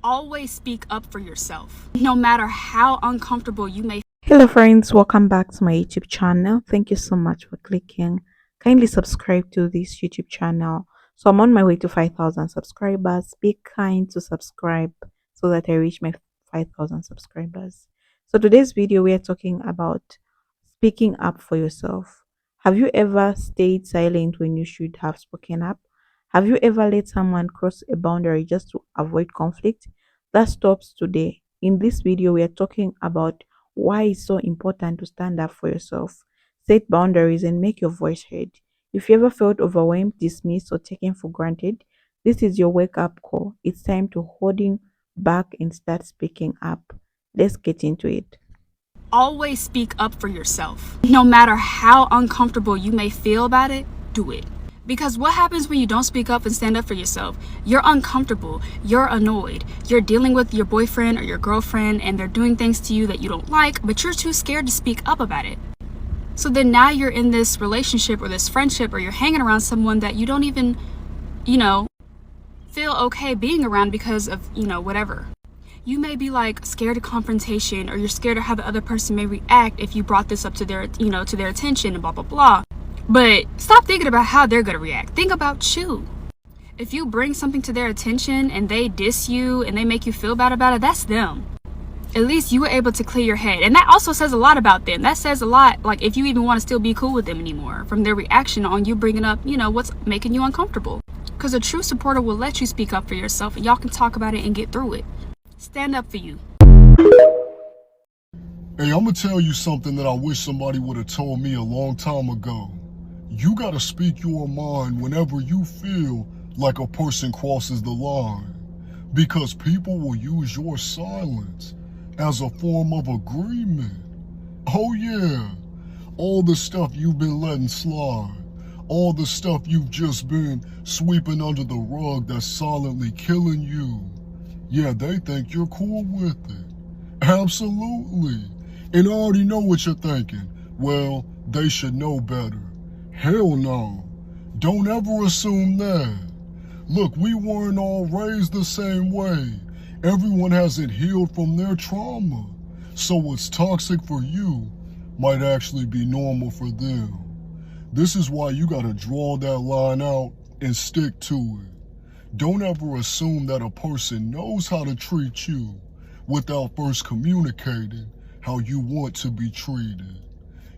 Always speak up for yourself, no matter how uncomfortable you may. Hello friends, welcome back to my YouTube channel. Thank you so much for clicking. Kindly subscribe to this YouTube channel. So I'm on my way to 5,000 subscribers. Be kind to subscribe so that I reach my 5,000 subscribers. So today's video we are talking about speaking up for yourself. Have you ever stayed silent when you should have spoken up? Have you ever let someone cross a boundary just to avoid conflict? That stops today. In this video we are talking about why it's so important to stand up for yourself, set boundaries, and make your voice heard. If you ever felt overwhelmed, dismissed, or taken for granted, this is your wake up call. It's time to holding back and start speaking up. Let's get into it. Always speak up for yourself. No matter how uncomfortable you may feel about it, do it. Because what happens when you don't speak up and stand up for yourself? You're uncomfortable, you're annoyed, you're dealing with your boyfriend or your girlfriend and they're doing things to you that you don't like, but you're too scared to speak up about it. So then now you're in this relationship or this friendship or you're hanging around someone that you don't even, feel okay being around because of, whatever. You may be like scared of confrontation, or you're scared of how the other person may react if you brought this up to their, to their attention and blah, blah, blah. But stop thinking about how they're going to react. Think about you. If you bring something to their attention and they diss you and they make you feel bad about it, that's them. At least you were able to clear your head. And that also says a lot about them. That says a lot, like if you even want to still be cool with them anymore, from their reaction on you bringing up, what's making you uncomfortable. Because a true supporter will let you speak up for yourself and y'all can talk about it and get through it. Stand up for you. Hey, I'm gonna tell you something that I wish somebody would have told me a long time ago. You gotta speak your mind whenever you feel like a person crosses the line, because people will use your silence as a form of agreement. Oh yeah, all the stuff you've been letting slide, all the stuff you've just been sweeping under the rug that's silently killing you. Yeah, they think you're cool with it. Absolutely. And I already know what you're thinking. Well, they should know better. Hell no. Don't ever assume that. Look, we weren't all raised the same way. Everyone hasn't healed from their trauma. So what's toxic for you might actually be normal for them. This is why you gotta draw that line out and stick to it. Don't ever assume that a person knows how to treat you without first communicating how you want to be treated.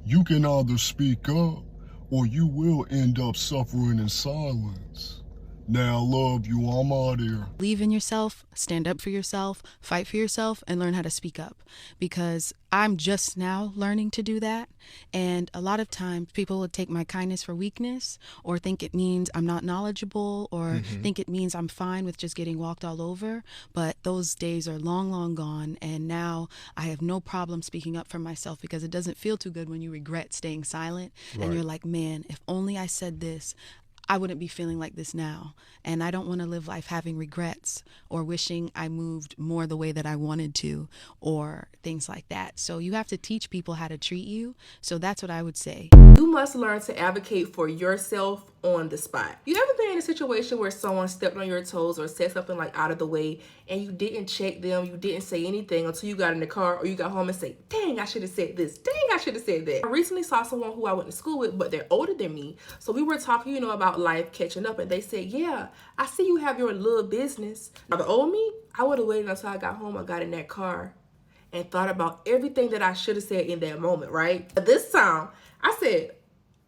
You can either speak up or you will end up suffering in silence. Now, I love you. I'm out here. Believe in yourself, stand up for yourself, fight for yourself, and learn how to speak up. Because I'm just now learning to do that. And a lot of times people would take my kindness for weakness, or think it means I'm not knowledgeable, or think it means I'm fine with just getting walked all over. But those days are long, long gone. And now I have no problem speaking up for myself, because it doesn't feel too good when you regret staying silent. Right. And you're like, man, if only I said this, I wouldn't be feeling like this now. And I don't want to live life having regrets or wishing I moved more the way that I wanted to, or things like that. So you have to teach people how to treat you. So that's what I would say. You must learn to advocate for yourself on the spot. You ever been in a situation where someone stepped on your toes or said something like out of the way and you didn't check them, you didn't say anything until you got in the car or you got home and say, dang, I should have said this, dang, I should have said that. I recently saw someone who I went to school with, but they're older than me. So we were talking, about life catching up, and they said, yeah, I see you have your little business. Now the old me, I would have waited until I got home, I got in that car and thought about everything that I should have said in that moment, right? But this time I said,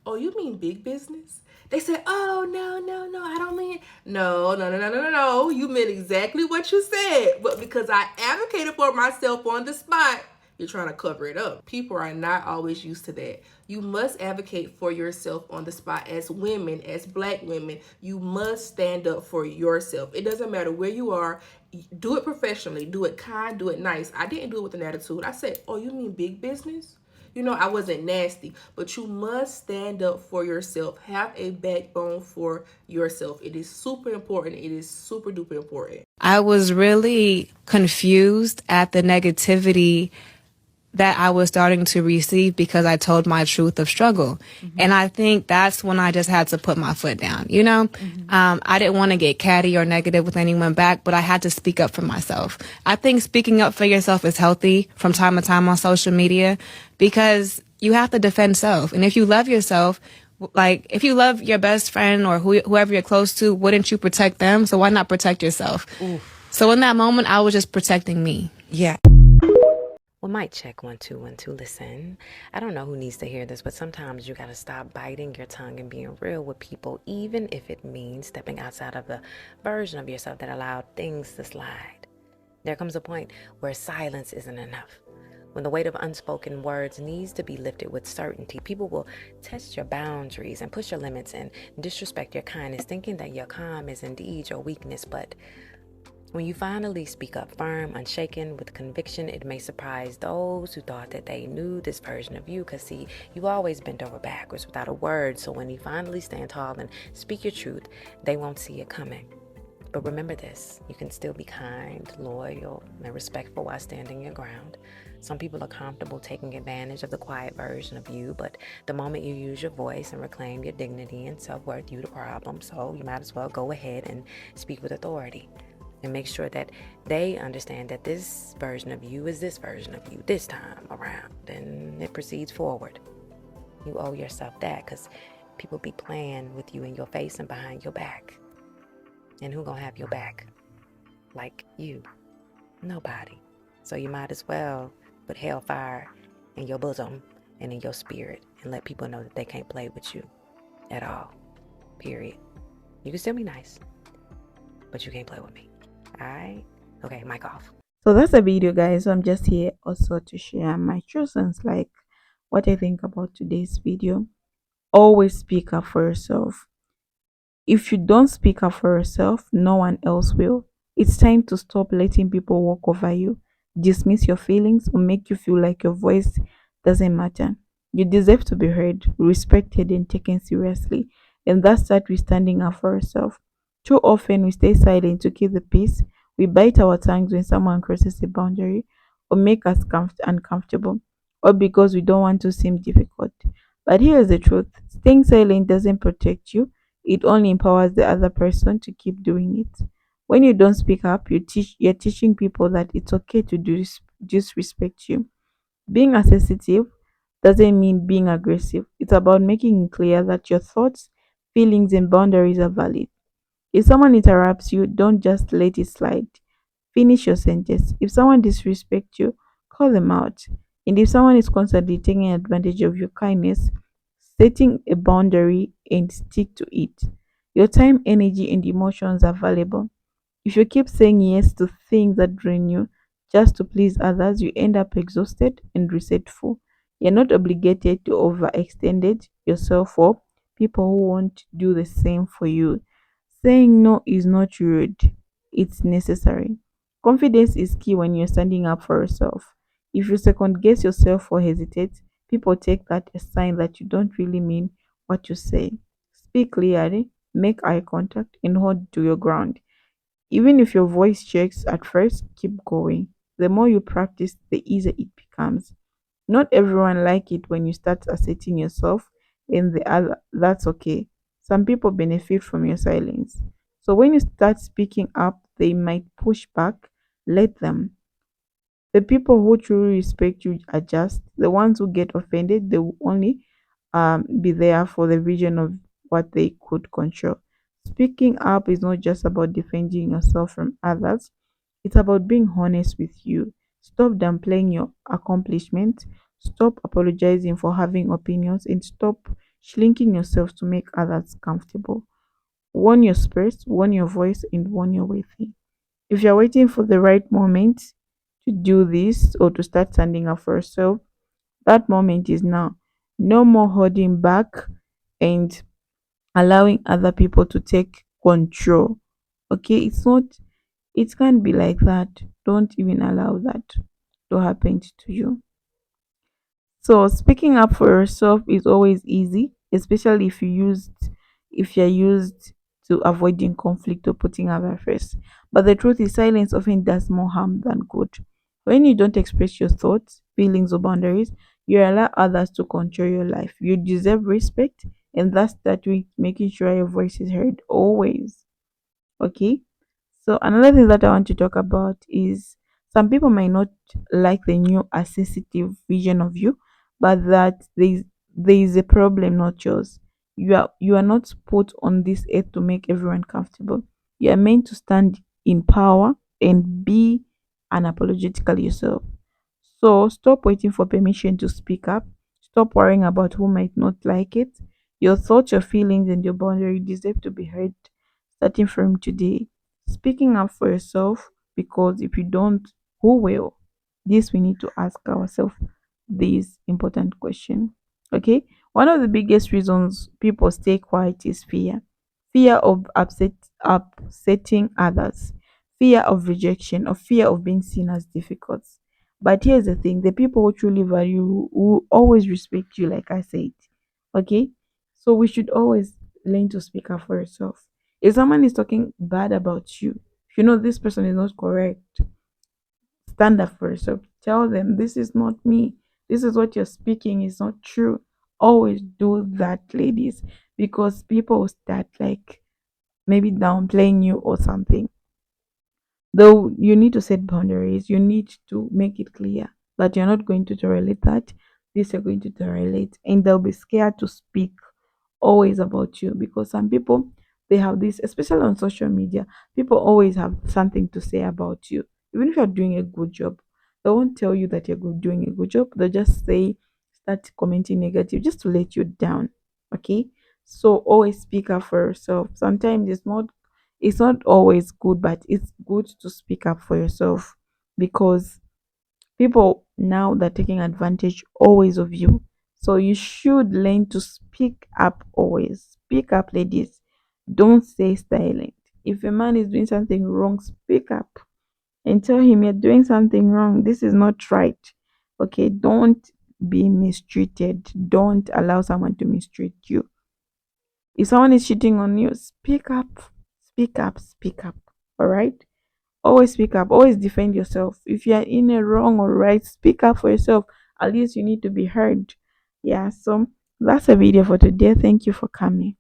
oh, you mean big business? They said, oh, no, I don't mean, no. You meant exactly what you said. But because I advocated for myself on the spot, you're trying to cover it up. People are not always used to that. You must advocate for yourself on the spot. As women, as Black women, you must stand up for yourself. It doesn't matter where you are. Do it professionally. Do it kind. Do it nice. I didn't do it with an attitude. I said, oh, you mean big business? I wasn't nasty, but you must stand up for yourself. Have a backbone for yourself. It is super important. It is super duper important. I was really confused at the negativity that I was starting to receive because I told my truth of struggle. And I think that's when I just had to put my foot down. You know, I didn't want to get catty or negative with anyone back, but I had to speak up for myself. I think speaking up for yourself is healthy from time to time on social media because you have to defend self. And if you love yourself, like if you love your best friend or whoever you're close to, wouldn't you protect them? So why not protect yourself? So in that moment, I was just protecting me. Yeah. Well, mic check 1 2 1 2. Listen, I don't know who needs to hear this, but sometimes you gotta stop biting your tongue and being real with people, even if it means stepping outside of the version of yourself that allowed things to slide. There comes a point where silence isn't enough. When the weight of unspoken words needs to be lifted with certainty, people will test your boundaries and push your limits and disrespect your kindness, thinking that your calm is indeed your weakness. But when you finally speak up firm, unshaken, with conviction, it may surprise those who thought that they knew this version of you. Because see, you've always bent over backwards without a word. So when you finally stand tall and speak your truth, they won't see it coming. But remember this, you can still be kind, loyal, and respectful while standing your ground. Some people are comfortable taking advantage of the quiet version of you, but the moment you use your voice and reclaim your dignity and self-worth, you the problem. So you might as well go ahead and speak with authority. And make sure that they understand that this version of you is this version of you this time around. And it proceeds forward. You owe yourself that because people be playing with you in your face and behind your back. And who gonna have your back like you? Nobody. So you might as well put hellfire in your bosom and in your spirit and let people know that they can't play with you at all. Period. You can still be nice, but you can't play with me. Alright? Okay, mic off. So that's a video, guys. So I'm just here also to share my choosings, like what I think about today's video. Always speak up for yourself. If you don't speak up for yourself, no one else will. It's time to stop letting people walk over you, dismiss your feelings, or make you feel like your voice doesn't matter. You deserve to be heard, respected, and taken seriously. And that starts with standing up for yourself. Too often, we stay silent to keep the peace. We bite our tongues when someone crosses a boundary or make us uncomfortable, or because we don't want to seem difficult. But here's the truth, staying silent doesn't protect you, it only empowers the other person to keep doing it. When you don't speak up, you're teaching people that it's okay to disrespect you. Being sensitive doesn't mean being aggressive. It's about making it clear that your thoughts, feelings, and boundaries are valid. If someone interrupts you, don't just let it slide. Finish your sentence. If someone disrespects you, call them out. And if someone is constantly taking advantage of your kindness, setting a boundary and stick to it. Your time, energy, and emotions are valuable. If you keep saying yes to things that drain you just to please others, you end up exhausted and resentful. You're not obligated to overextend yourself for people who won't do the same for you. Saying no is not rude, it's necessary. Confidence is key when you're standing up for yourself. If you second guess yourself or hesitate, people take that as a sign that you don't really mean what you say. Speak clearly, make eye contact, and hold to your ground. Even if your voice shakes at first, keep going. The more you practice, the easier it becomes. Not everyone like it when you start asserting yourself, and the other that's okay. Some people benefit from your silence. So when you start speaking up, they might push back. Let them. The people who truly respect you are just the ones who get offended. They will only be there for the vision of what they could control. Speaking up is not just about defending yourself from others, it's about being honest with you. Stop downplaying your accomplishments, stop apologizing for having opinions, and stop shrinking yourself to make others comfortable. Warn your space, warn your voice, and warn your waiting. If you're waiting for the right moment to do this or to start standing up for yourself, that moment is now. No more holding back and allowing other people to take control. Okay, it can't be like that. Don't even allow that to happen to you. So speaking up for yourself is always easy, especially if you're used to avoiding conflict or putting others first. But the truth is silence often does more harm than good. When you don't express your thoughts, feelings, or boundaries, you allow others to control your life. You deserve respect, and that's that way making sure your voice is heard always. Okay. So another thing that I want to talk about is some people might not like the new sensitive vision of you, but that there is a problem, not yours. You are not put on this earth to make everyone comfortable. You are meant to stand in power and be unapologetically yourself. So stop waiting for permission to speak up. Stop worrying about who might not like it. Your thoughts, your feelings, and your boundary deserve to be heard starting from today. Speaking up for yourself, because if you don't, who will? This we need to ask ourselves this important question. Okay? One of the biggest reasons people stay quiet is fear. Fear of upsetting others, fear of rejection, or fear of being seen as difficult. But here's the thing, the people who truly value you will always respect you, like I said. Okay? So we should always learn to speak up for yourself. If someone is talking bad about you, if you know this person is not correct, stand up for yourself. Tell them this is not me. This is what you're speaking is not true. Always do that, ladies, because people will start like maybe downplaying you or something. Though you need to set boundaries, you need to make it clear that you're not going to tolerate that. This you're going to tolerate, and they'll be scared to speak always about you, because some people, they have this, especially on social media, people always have something to say about you. Even if you're doing a good job, they won't tell you that you're doing a good job. They'll just say, start commenting negative just to let you down. Okay, so always speak up for yourself. Sometimes it's not always good, but it's good to speak up for yourself, because people now they're taking advantage always of you. So you should learn to speak up always. Speak up, ladies. Don't stay silent. If a man is doing something wrong, speak up and tell him you're doing something wrong. This is not right. Okay, don't be mistreated. Don't allow someone to mistreat you. If someone is cheating on you, speak up. Speak up. Speak up. All right? Always speak up. Always defend yourself. If you are in a wrong or right, speak up for yourself. At least you need to be heard. Yeah, so that's a video for today. Thank you for coming.